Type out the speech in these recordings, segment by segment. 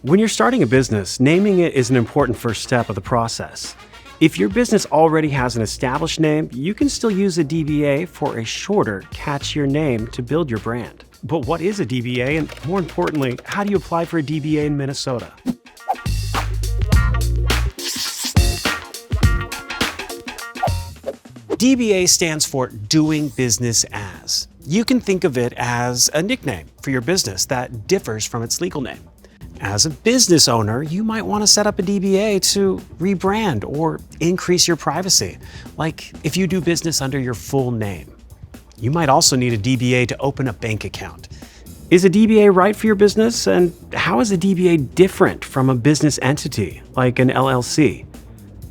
When you're starting a business, naming it is an important first step of the process. If your business already has an established name, you can still use a DBA for a shorter, catchier name to build your brand. But what is a DBA, and more importantly, how do you apply for a DBA in Minnesota? DBA stands for Doing Business As. You can think of it as a nickname for your business that differs from its legal name. As a business owner, you might want to set up a DBA to rebrand or increase your privacy, like if you do business under your full name. You might also need a DBA to open a bank account. Is a DBA right for your business, and how is a DBA different from a business entity like an LLC?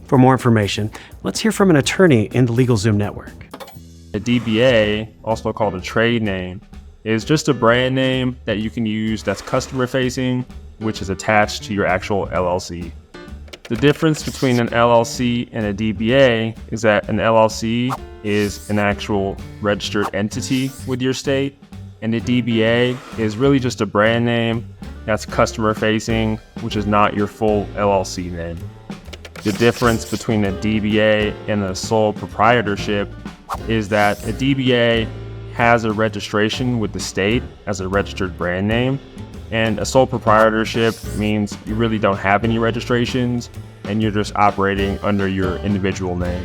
For more information, let's hear from an attorney in the LegalZoom network. A DBA, also called a trade name, is just a brand name that you can use that's customer-facing, which is attached to your actual LLC. The difference between an LLC and a DBA is that an LLC is an actual registered entity with your state, and a DBA is really just a brand name that's customer-facing, which is not your full LLC name. The difference between a DBA and a sole proprietorship is that a DBA has a registration with the state as a registered brand name, and a sole proprietorship means you really don't have any registrations and you're just operating under your individual name.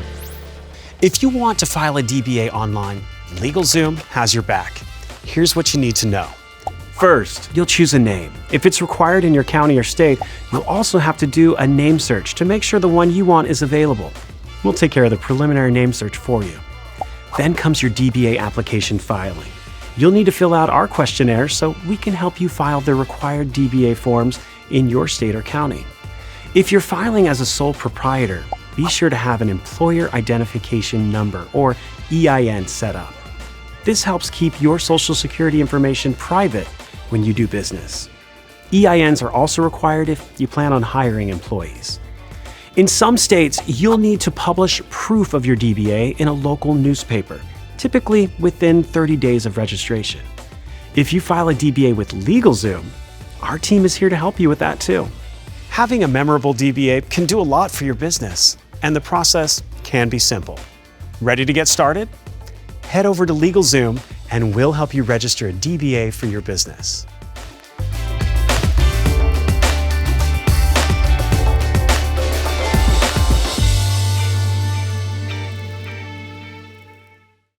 If you want to file a DBA online, LegalZoom has your back. Here's what you need to know. First, you'll choose a name. If it's required in your county or state, you'll also have to do a name search to make sure the one you want is available. We'll take care of the preliminary name search for you. Then comes your DBA application filing. You'll need to fill out our questionnaire so we can help you file the required DBA forms in your state or county. If you're filing as a sole proprietor, be sure to have an employer identification number, or EIN, set up. This helps keep your Social Security information private when you do business. EINs are also required if you plan on hiring employees. In some states, you'll need to publish proof of your DBA in a local newspaper, typically within 30 days of registration. If you file a DBA with LegalZoom, our team is here to help you with that too. Having a memorable DBA can do a lot for your business, and the process can be simple. Ready to get started? Head over to LegalZoom and we'll help you register a DBA for your business.